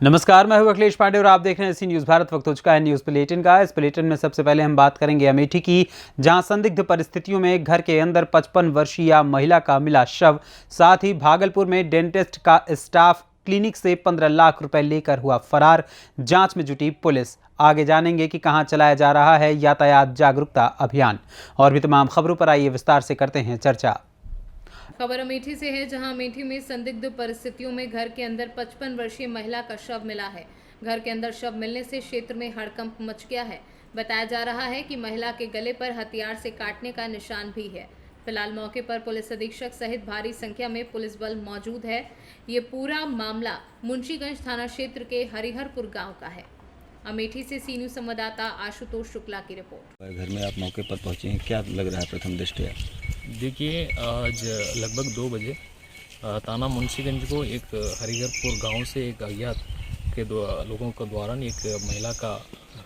नमस्कार, मैं हूं अखिलेश पांडे और आप देख रहे हैं सी न्यूज़ भारत। वक्त हो चुका है न्यूज़ बुलेटिन का। इस बुलेटिन में सबसे पहले हम बात करेंगे अमेठी की, जहां संदिग्ध परिस्थितियों में घर के अंदर 55 वर्षीय महिला का मिला शव। साथ ही भागलपुर में डेंटिस्ट का स्टाफ क्लिनिक से 15 लाख रुपए लेकर हुआ फरार। जांच में जुटी पुलिस। आगे जानेंगे कि कहां चलाया जा रहा है यातायात जागरूकता अभियान। और भी तमाम खबरों पर आइए विस्तार से करते हैं चर्चा। खबर अमेठी से है, जहां अमेठी में संदिग्ध परिस्थितियों में घर के अंदर 55 वर्षीय महिला का शव मिला है। घर के अंदर शव मिलने से क्षेत्र में हड़कंप मच गया है। बताया जा रहा है कि महिला के गले पर हथियार से काटने का निशान भी है। फिलहाल मौके पर पुलिस अधीक्षक सहित भारी संख्या में पुलिस बल मौजूद है। ये पूरा मामला मुंशीगंज थाना क्षेत्र के हरिहरपुर गाँव का है। अमेठी से सी न्यूज़ संवाददाता आशुतोष शुक्ला की रिपोर्ट। घर में आप मौके पर पहुंचे हैं, क्या लग रहा है प्रथम दृष्टया? देखिए, आज लगभग 2 बजे थाना मुंशीगंज को एक हरिहरपुर गांव से एक अज्ञात के लोगों के द्वारा एक महिला का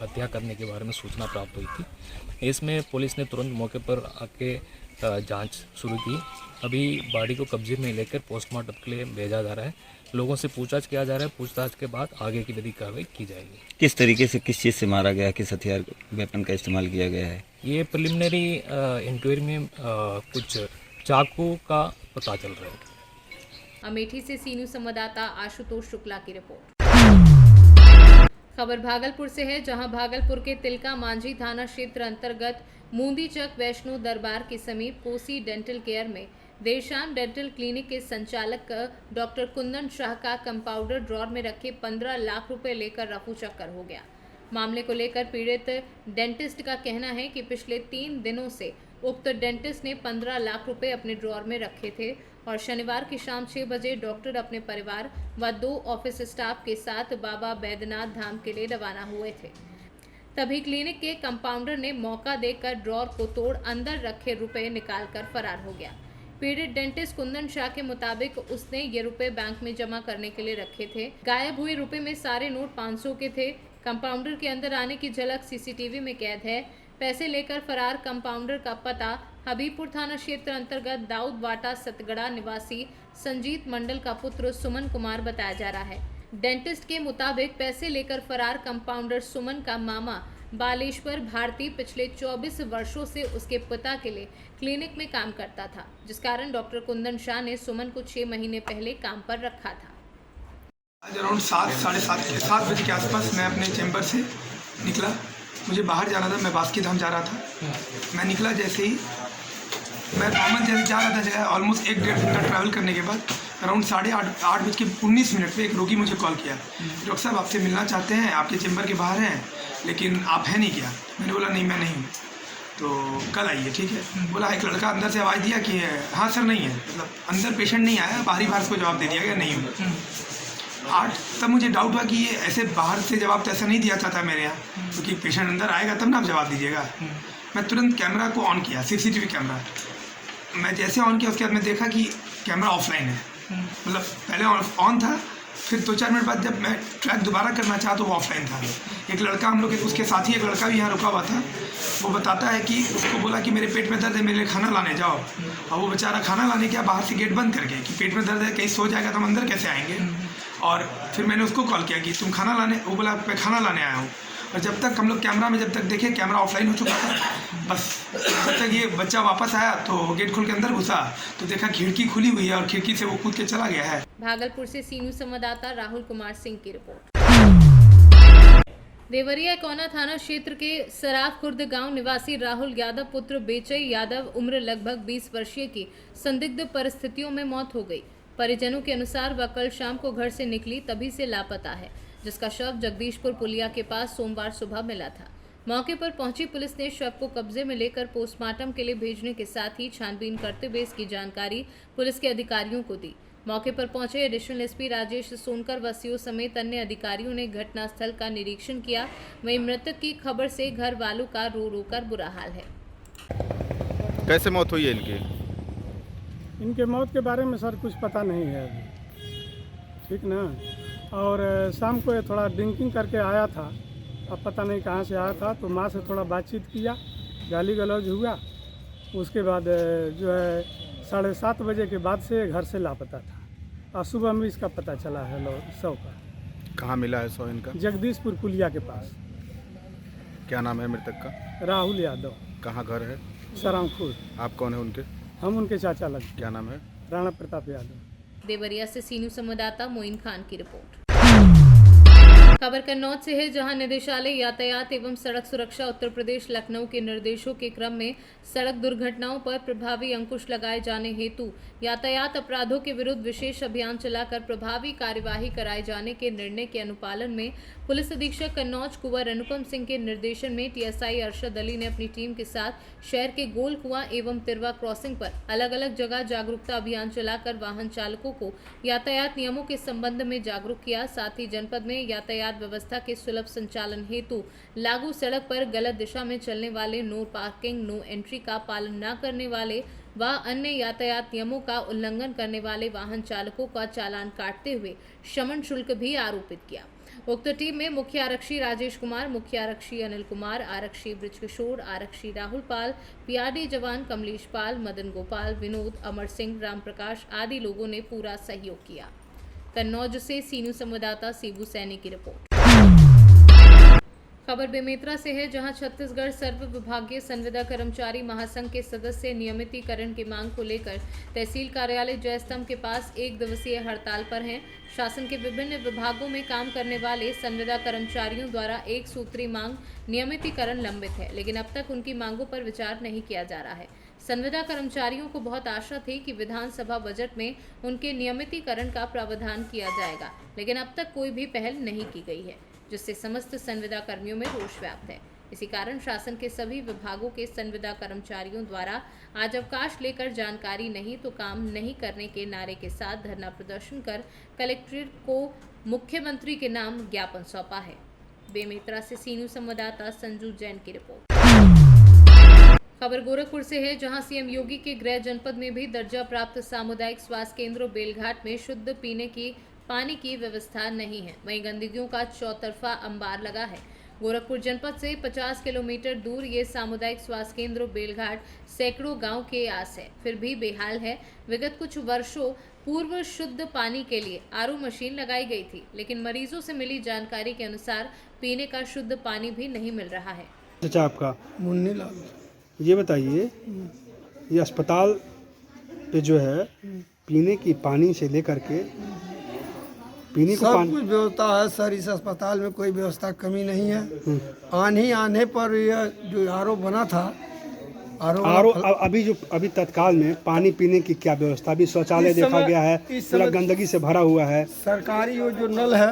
हत्या करने के बारे में सूचना प्राप्त हुई थी। इसमें पुलिस ने तुरंत मौके पर आके जांच शुरू की। अभी बॉडी को कब्जे में लेकर पोस्टमार्टम के लिए भेजा जा रहा है। लोगों से पूछताछ किया जा रहा है। पूछताछ के बाद आगे की विधिक कार्रवाई की जाएगी। किस तरीके से, किस चीज़ से मारा गया, किस हथियार वेपन का इस्तेमाल किया गया है? ये प्रिलिमिनरी इंक्वायरी में कुछ चाकू का पता चल रहा है। अमेठी से सी न्यूज़ संवाददाता आशुतोष शुक्ला की रिपोर्ट। खबर भागलपुर से है, जहां भागलपुर के तिलका मांझी थाना क्षेत्र अंतर्गत मूंदीचक वैष्णो दरबार के समीप कोसी डेंटल केयर में देर शाम डेंटल क्लिनिक के संचालक डॉक्टर कुंदन शाह का कंपाउंडर ड्रॉर में रखे 15 लाख रुपए लेकर रफू चक्कर हो गया। मामले को लेकर पीड़ित डेंटिस्ट का कहना है कि पिछले 3 दिनों से उक्त डेंटिस्ट ने 15 लाख रुपए अपने ड्रॉर में रखे थे और शनिवार की शाम 6 बजे डॉक्टर अपने परिवार व 2 ऑफिस स्टाफ के साथ बाबा बैद्यनाथ धाम के लिए रवाना हुए थे। तभी क्लिनिक के कंपाउंडर ने मौका देकर ड्रॉर को तोड़ अंदर रखे रुपए निकालकर फरार हो गया। पीड़ित डेंटिस्ट कुंदन शाह के मुताबिक उसने ये रुपए बैंक में जमा करने के लिए रखे थे। गायब हुए रुपए में सारे नोट 500 के थे। कंपाउंडर के अंदर आने की झलक सीसीटीवी में कैद है। पैसे लेकर फरार कंपाउंडर का पता हबीबपुर थाना क्षेत्र अंतर्गत दाऊद वाटा सतगड़ा निवासी संजीत मंडल का पुत्र सुमन कुमार बताया जा रहा है। डेंटिस्ट के मुताबिक पैसे लेकर फरार कंपाउंडर सुमन का मामा बालेश्वर भारती पिछले 24 वर्षों से उसके पिता के लिए क्लिनिक में काम करता था, जिस कारण डॉक्टर कुंदन शाह ने सुमन को 6 महीने पहले काम पर रखा था। आज अराउंड 7 बजे के आसपास मैं अपने चैम्बर से निकला। मुझे बाहर जाना था, मैं बास्की धाम जा रहा था। मैं निकला जैसे ही मैं नॉर्मल जैसे जा रहा था, जगह ऑलमोस्ट 1-1.5 घंटा ट्रैवल करने के बाद अराउंड 8:19 पे एक रोगी मुझे कॉल किया, डॉक्टर साहब आपसे मिलना चाहते हैं, आपके चैम्बर के बाहर हैं, लेकिन आप हैं नहीं क्या? मैंने बोला नहीं, मैं नहीं हूँ, तो कल आइए, ठीक है। बोला एक लड़का अंदर से आवाज़ दिया कि हाँ सर नहीं है, मतलब अंदर पेशेंट नहीं आया, बाहर को जवाब दे दिया गया नहीं हूँ। 8 तब मुझे डाउट हुआ कि ये ऐसे बाहर से जवाब तो ऐसा नहीं दिया जाता मेरे यहाँ, क्योंकि पेशेंट अंदर आएगा तब ना आप जवाब दीजिएगा। मैं तुरंत कैमरा को ऑन किया, सीसीटीवी कैमरा। मैं जैसे ऑन किया उसके बाद मैं देखा कि कैमरा ऑफलाइन है, मतलब पहले ऑन था, फिर 2-4 मिनट बाद जब मैं ट्रैक दोबारा करना चाहा तो वो ऑफलाइन था। एक लड़का, हम लोग उसके साथ ही एक लड़का भी यहाँ रुका हुआ था। वो बताता है कि उसको बोला कि मेरे पेट में दर्द है, मेरे लिए खाना लाने जाओ। और वो बेचारा खाना लाने गया बाहर से गेट बंद करके कि पेट में दर्द है, कहीं सो जाएगा तो हम अंदर कैसे आएंगे। और फिर मैंने उसको कॉल किया कि तुम खाना लाने, वो बोला मैं खाना लाने आया हूँ। और जब तक हम लोग कैमरा में देखे कैमरा ऑफलाइन हो चुका था, बस जब तक ये बच्चा वापस आया तो गेट खोल के अंदर घुसा तो देखा खिड़की खुली हुई है और खिड़की से वो कूद के चला गया है। भागलपुर से सी न्यूज़ संवाददाता राहुल कुमार सिंह की रिपोर्ट। देवरिया कोना थाना क्षेत्र के सराफ खुर्द गांव निवासी राहुल यादव पुत्र बेचई यादव उम्र लगभग 20 वर्षीय की संदिग्ध परिस्थितियों में मौत हो गई। परिजनों के अनुसार वह कल शाम को घर से निकली तभी से लापता है, जिसका शव जगदीशपुर पुलिया के पास सोमवार सुबह मिला था। मौके पर पहुंची पुलिस ने शव को कब्जे में लेकर पोस्टमार्टम के लिए भेजने के साथ ही छानबीन करते हुए इसकी जानकारी पुलिस के अधिकारियों को दी। मौके पर पहुंचे एडिशनल एसपी राजेश सोनकर व सीओ समेत अन्य अधिकारियों ने घटनास्थल का निरीक्षण किया। वहीं मृतक की खबर से घर वालों का रो रो कर बुरा हाल है। कैसे मौत हुई है इनके मौत के बारे में सर कुछ पता नहीं है अभी, ठीक ना। और शाम को ये थोड़ा ड्रिंकिंग करके आया था, अब पता नहीं कहाँ से आया था, तो माँ से थोड़ा बातचीत किया, गाली गलौज हुआ। उसके बाद जो है 7:30 बजे के बाद से घर से लापता था और सुबह में इसका पता चला है शव का। कहाँ मिला है शव इनका? जगदीशपुर पुलिया के पास। क्या नाम है मृतक का? राहुल यादव, कहाँ घर है? सरामखुर। आप कौन है उनके? हम उनके चाचा लगते। क्या नाम है? राणा प्रताप यादव। देवरिया से सीनू संवाददाता मोइन खान की रिपोर्ट। खबर कन्नौज से है, जहां निदेशालय यातायात एवं सड़क सुरक्षा उत्तर प्रदेश लखनऊ के निर्देशों के क्रम में सड़क दुर्घटनाओं पर प्रभावी अंकुश लगाए जाने हेतु यातायात अपराधों के विरुद्ध विशेष अभियान चलाकर प्रभावी कार्यवाही कराए जाने के निर्णय के अनुपालन में पुलिस अधीक्षक कन्नौज कुंवर अनुपम सिंह के निर्देशन में टीएसआई अरशद अली ने अपनी टीम के साथ शहर के गोल कुआं एवं तिरवा क्रॉसिंग पर अलग अलग जगह जागरूकता अभियान चलाकर वाहन चालकों को यातायात नियमों के संबंध में जागरूक किया। साथ ही जनपद में यातायात व्यवस्था के सुलभ संचालन हेतु लागू सड़क पर गलत दिशा में चलने वाले, नो पार्किंग नो एंट्री का पालन न करने वाले व अन्य यातायात नियमों का उल्लंघन करने वाले वाहन चालकों का चालान काटते हुए शमन शुल्क भी आरोपित किया। उक्त टीम में मुख्य आरक्षी राजेश कुमार, मुख्य आरक्षी अनिल कुमार, आरक्षी ब्रिजकिशोर, आरक्षी राहुल पाल, पीआरडी जवान कमलेश पाल, मदन गोपाल, विनोद, अमर सिंह, राम प्रकाश आदि लोगों ने पूरा सहयोग किया। कन्नौज से सीनू संवाददाता सीबू सैनी की रिपोर्ट। खबर बेमेतरा से है, जहां छत्तीसगढ़ सर्व विभागीय संविदा कर्मचारी महासंघ के सदस्य नियमितीकरण की मांग को लेकर तहसील कार्यालय जयस्तंभ के पास 1 दिवसीय हड़ताल पर हैं। शासन के विभिन्न विभागों में काम करने वाले संविदा कर्मचारियों द्वारा एक सूत्री मांग नियमितीकरण लंबित है, लेकिन अब तक उनकी मांगों पर विचार नहीं किया जा रहा है। संविदा कर्मचारियों को बहुत आशा थी कि विधानसभा बजट में उनके नियमितीकरण का प्रावधान किया जाएगा, लेकिन अब तक कोई भी पहल नहीं की गई है, जिससे समस्त संविदा कर्मियों में रोष व्याप्त है। इसी कारण शासन के सभी विभागों के संविदा कर्मचारियों द्वारा आज अवकाश लेकर जानकारी नहीं तो काम नहीं करने के नारे के साथ धरना प्रदर्शन कर कलेक्ट्रेट को मुख्यमंत्री के नाम ज्ञापन सौंपा है। बेमेतरा से सीनू संवाददाता संजू जैन की रिपोर्ट। खबर गोरखपुर से है, जहां सीएम योगी के गृह जनपद में भी दर्जा प्राप्त सामुदायिक स्वास्थ्य केंद्र बेलघाट में शुद्ध पीने की पानी की व्यवस्था नहीं है। वहीं गंदगियों का चौतरफा अंबार लगा है। गोरखपुर जनपद से 50 किलोमीटर दूर ये सामुदायिक स्वास्थ्य केंद्र बेलघाट सैकड़ों गांव के आस है, फिर भी बेहाल है। विगत कुछ वर्षों पूर्व शुद्ध पानी के लिए आरओ मशीन लगाई गई थी, लेकिन मरीजों से मिली जानकारी के अनुसार पीने का शुद्ध पानी भी नहीं मिल रहा है। चाचा आपका? मुन्नी लाल। ये बताइए, ये अस्पताल पे जो है पीने की पानी से लेकर के पीने को सब कुछ व्यवस्था है सर। इस अस्पताल में कोई व्यवस्था कमी नहीं है। आने पर यह जो आरओ बना था, आरओ अभी तत्काल में पानी पीने की क्या व्यवस्था? अभी शौचालय देखा गया है, पूरा गंदगी से भरा हुआ है। सरकारी वो जो नल है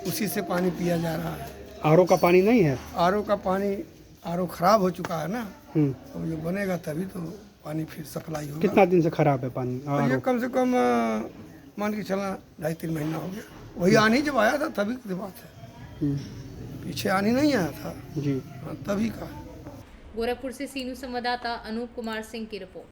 उसी से पानी पिया जा रहा है। आरओ का पानी नहीं है। आरओ का पानी, आरओ खराब हो चुका है ना, तो जो बनेगा तभी तो पानी फिर सप्लाई होगा। कितना दिन से खराब है पानी? ये कम से कम मान के चलना 2.5-3 महीना हो गया। वही आनी जब आया था तभी की बात है, पीछे आनी नहीं आया था जी, तभी का। गोरखपुर से सीनू संवाददाता अनूप कुमार सिंह की रिपोर्ट।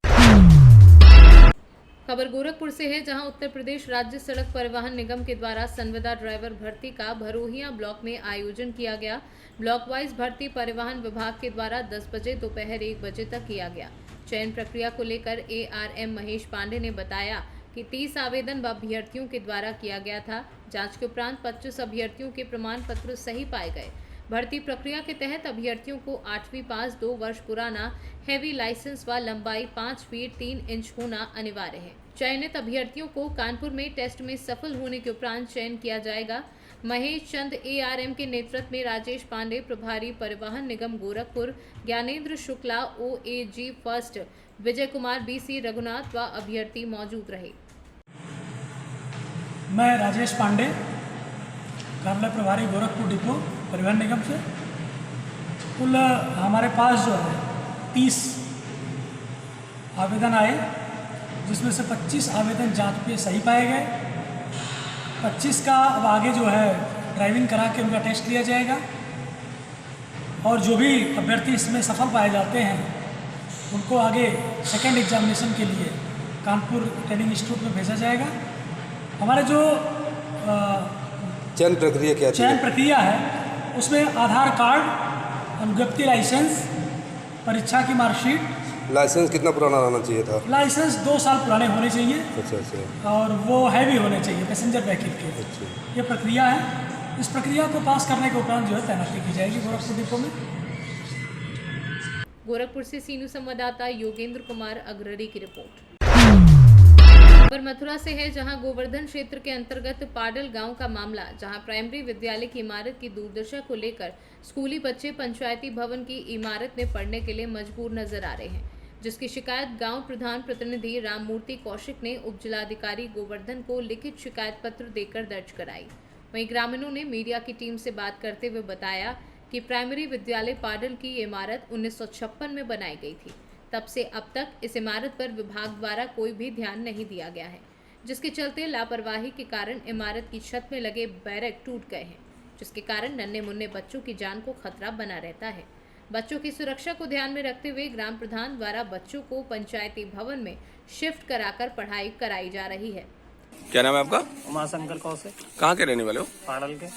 खबर गोरखपुर से है, जहां उत्तर प्रदेश राज्य सड़क परिवहन निगम के द्वारा संविदा ड्राइवर भर्ती का भरोहिया ब्लॉक में आयोजन किया गया। ब्लॉक वाइज भर्ती परिवहन विभाग के द्वारा 10 बजे दोपहर 1 बजे तक किया गया। चयन प्रक्रिया को लेकर ARM महेश पांडे ने बताया कि 30 आवेदन अभ्यर्थियों के द्वारा किया गया था। जांच के उपरांत 25 अभ्यर्थियों के प्रमाण पत्र सही पाए गए। भर्ती प्रक्रिया के तहत अभ्यर्थियों को 8वीं पास, 2 वर्ष पुराना हैवी लाइसेंस व लंबाई 5 फीट 3 इंच होना अनिवार्य है। चयनित अभ्यर्थियों को कानपुर में टेस्ट में सफल होने के उपरांत चयन किया जाएगा। महेश चंद ARM के नेतृत्व में राजेश पांडे प्रभारी परिवहन निगम Gorakhpur, Gyanendra Shukla OAG first, Vijay Kumar BC Raghunath व अभ्यर्थी मौजूद रहे। मैं राजेश पांडे, कार्यालय प्रभारी गोरखपुर डिपो परिवहन निगम से। कुल हमारे पास जो है 30 आवेदन आए, जिसमें से 25 आवेदन जांच पे सही पाए गए। 25 का अब आगे जो है ड्राइविंग करा के उनका टेस्ट लिया जाएगा, और जो भी अभ्यर्थी इसमें सफल पाए जाते हैं उनको आगे सेकेंड एग्जामिनेशन के लिए कानपुर ट्रेनिंग इंस्टीट्यूट में भेजा जाएगा। हमारे जो चयन प्रक्रिया है उसमें आधार कार्ड, अनुज्ञप्ति लाइसेंस, परीक्षा की मार्कशीट। लाइसेंस कितना पुराना रहना चाहिए था? लाइसेंस 2 साल पुराने होने चाहिए। अच्छा। और वो हैवी होने चाहिए, पैसेंजर व्हीकल के। ये प्रक्रिया है। इस प्रक्रिया को पास करने के उपरांत जो है तैनाती की जाएगी गोरखपुर डिपो में। गोरखपुर से सीनू संवाददाता योगेंद्र कुमार अग्रणी की रिपोर्ट। पर मथुरा से है, जहां गोवर्धन क्षेत्र के अंतर्गत पाडल गांव का मामला, जहां प्राइमरी विद्यालय की इमारत की दुर्दशा को लेकर स्कूली बच्चे पंचायती भवन की इमारत में पढ़ने के लिए मजबूर नजर आ रहे हैं, जिसकी शिकायत गांव प्रधान प्रतिनिधि राममूर्ति कौशिक ने उप जिलाधिकारी गोवर्धन को लिखित शिकायत पत्र देकर दर्ज कराई। वहीं ग्रामीणों ने मीडिया की टीम से बात करते हुए बताया कि प्राइमरी विद्यालय पाडल की इमारत 1956 में बनाई गई थी। तब से अब तक इस इमारत पर विभाग द्वारा कोई भी ध्यान नहीं दिया गया है, जिसके चलते लापरवाही के कारण इमारत की छत में लगे बैरक टूट गए हैं, जिसके कारण नन्हे मुन्ने बच्चों की जान को खतरा बना रहता है। बच्चों की सुरक्षा को ध्यान में रखते हुए ग्राम प्रधान द्वारा बच्चों को पंचायती भवन में शिफ्ट कराकर पढ़ाई कराई जा रही है। क्या नाम है आपका? उमाशंकर कौशिक। कहाँ के रहने वाले हो? पाडल के।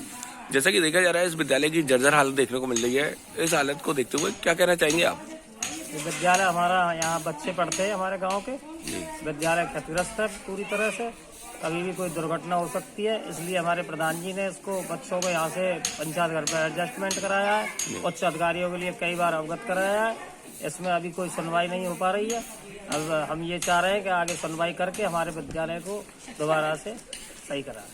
जैसा कि देखा जा रहा है, इस विद्यालय की जर्जर हालत देखने को मिल रही है। इस हालत को देखते हुए क्या कहना चाहेंगे आप? ये विद्यालय हमारा, यहाँ बच्चे पढ़ते हैं हमारे गांव के। विद्यालय क्षतिग्रस्त है पूरी तरह से, कभी भी कोई दुर्घटना हो सकती है, इसलिए हमारे प्रधान जी ने इसको बच्चों को यहाँ से पंचायत घर पर एडजस्टमेंट कराया है। उच्च अधिकारियों के लिए कई बार अवगत कराया है, इसमें अभी कोई सुनवाई नहीं हो पा रही है। अब हम ये चाह रहे हैं कि आगे सुनवाई करके हमारे विद्यालय को दोबारा से सही कराएं।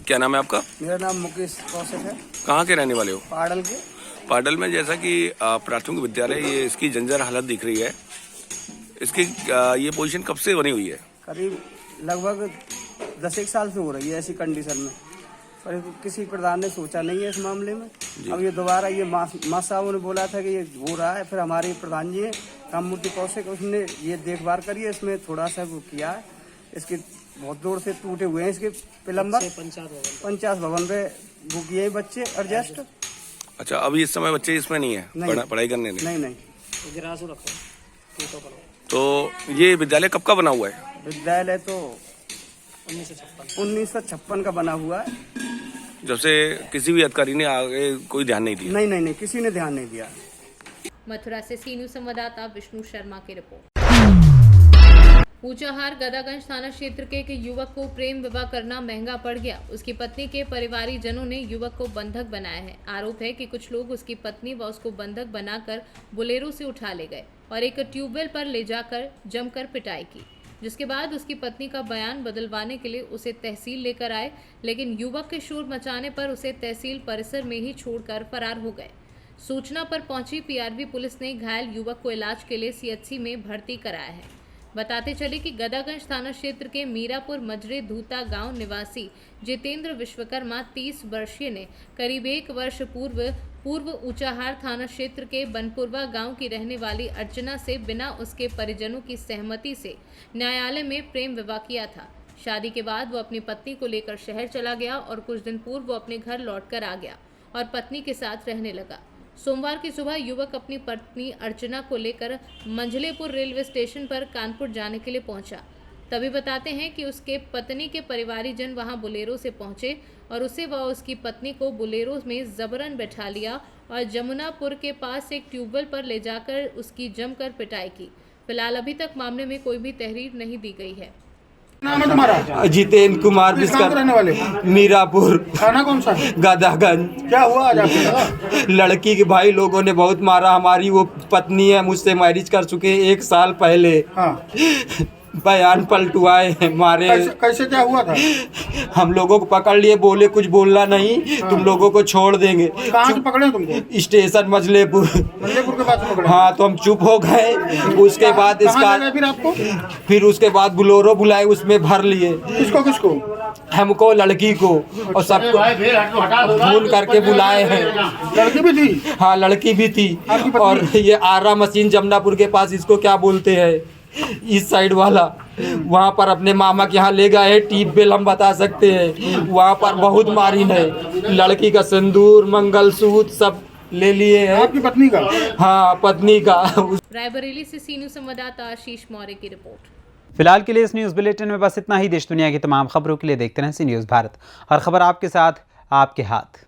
क्या नाम है आपका? मेरा नाम मुकेश कौशिक है। कहाँ के रहने वाले हो? पाडल के। पाडल में जैसा कि प्राथमिक विद्यालय, ये इसकी जंजर हालत दिख रही है, इसकी ये पोजीशन कब से बनी हुई है? करीब लगभग 10 साल से हो रही है ऐसी कंडीशन में, पर किसी प्रधान ने सोचा नहीं है इस मामले में। अब ये दोबारा ये माँ साहब ने बोला था कि ये हो रहा है, फिर हमारे प्रधान जी हैं राममूर्ति कौशिक, उसने ये देखभाल करी है, इसमें थोड़ा सा वो किया है। इसके बहुत दूर से टूटे हुए हैं इसके पिलम्बर, पंचायत भवन पे वो किए हैं बच्चे एडजस्ट। अच्छा, अभी इस समय बच्चे इसमें नहीं है पढ़ाई करने में? नहीं। तो ये विद्यालय कब का बना हुआ है? विद्यालय तो 1956 का बना हुआ है। जब से किसी भी अधिकारी ने आगे कोई ध्यान नहीं दिया? नहीं, किसी ने ध्यान नहीं दिया। मथुरा से सीनू संवाददाता विष्णु शर्मा की रिपोर्ट। ऊंचाहार गदागंज थाना क्षेत्र के एक युवक को प्रेम विवाह करना महंगा पड़ गया। उसकी पत्नी के परिवारीजनों ने युवक को बंधक बनाया है। आरोप है कि कुछ लोग उसकी पत्नी व उसको बंधक बनाकर बोलेरो से उठा ले गए और एक ट्यूबवेल पर ले जाकर जमकर पिटाई की, जिसके बाद उसकी पत्नी का बयान बदलवाने के लिए उसे तहसील लेकर आए, लेकिन युवक के शोर मचाने पर उसे तहसील परिसर में ही छोड़कर फरार हो गए। सूचना पर पहुंची पीआरबी पुलिस ने घायल युवक को इलाज के लिए सीएचसी में भर्ती कराया है। बताते चले कि गदागंज थाना क्षेत्र के मीरापुर मजरे धूता गांव निवासी जितेंद्र विश्वकर्मा 30 वर्षीय ने करीब 1 वर्ष पूर्व ऊंचाहार थाना क्षेत्र के बनपुरवा गांव की रहने वाली अर्चना से बिना उसके परिजनों की सहमति से न्यायालय में प्रेम विवाह किया था। शादी के बाद वो अपनी पत्नी को लेकर शहर चला गया और कुछ दिन पूर्व वो अपने घर लौटकर आ गया और पत्नी के साथ रहने लगा। सोमवार की सुबह युवक अपनी पत्नी अर्चना को लेकर मंझलेपुर रेलवे स्टेशन पर कानपुर जाने के लिए पहुंचा। तभी बताते हैं कि उसके पत्नी के परिवारीजन वहां बोलेरो से पहुंचे और उसे व उसकी पत्नी को बोलेरो में जबरन बैठा लिया और जमुनापुर के पास एक ट्यूबवेल पर ले जाकर उसकी जमकर पिटाई की। फिलहाल अभी तक मामले में कोई भी तहरीर नहीं दी गई है। नाम है तुम्हारा? जितेंद्र कुमार विश्वकर्मा। रहने वाले? मीरापुर। थाना कौन सा? गदागंज। क्या हुआ आज आपके? लड़की के भाई लोगों ने बहुत मारा। हमारी वो पत्नी है, मुझसे मैरिज कर चुके 1 साल पहले। हाँ। बयान पलटुआए हैं, मारे। कैसे क्या हुआ था? हम लोगों को पकड़ लिए, बोले कुछ बोलना नहीं। हाँ। तुम लोगों को छोड़ देंगे। कहाँ से पकड़े तुमको? स्टेशन मजलेपुर के पास पकड़े? हाँ, तो हम चुप हो गए। उसके बाद इसका फिर उसके बाद बोलेरो बुलाए, उसमें भर लिए। किसको? हमको, लड़की को और सबको फोन करके बुलाए हैं। लड़की भी थी? हाँ, लड़की भी थी। और ये आरा मशीन जमुनापुर के पास, इसको क्या बोलते हैं, इस साइड वाला, वहाँ पर अपने मामा के यहाँ ले गए हैं। ट्यूबवेल हम बता सकते हैं, वहाँ पर बहुत मारिन है। लड़की का सिंदूर, मंगलसूत्र सब ले लिए हैं। आपकी पत्नी का? हाँ, पत्नी का। रायबरेली से सीनू संवाददाता आशीष मौर्य की रिपोर्ट। फिलहाल के लिए इस न्यूज़ बुलेटिन में बस इतना ही। देश दुनिया की तमाम खबरों के लिए देखते रहें सी न्यूज़ भारत। हर खबर आपके साथ, आपके हाथ।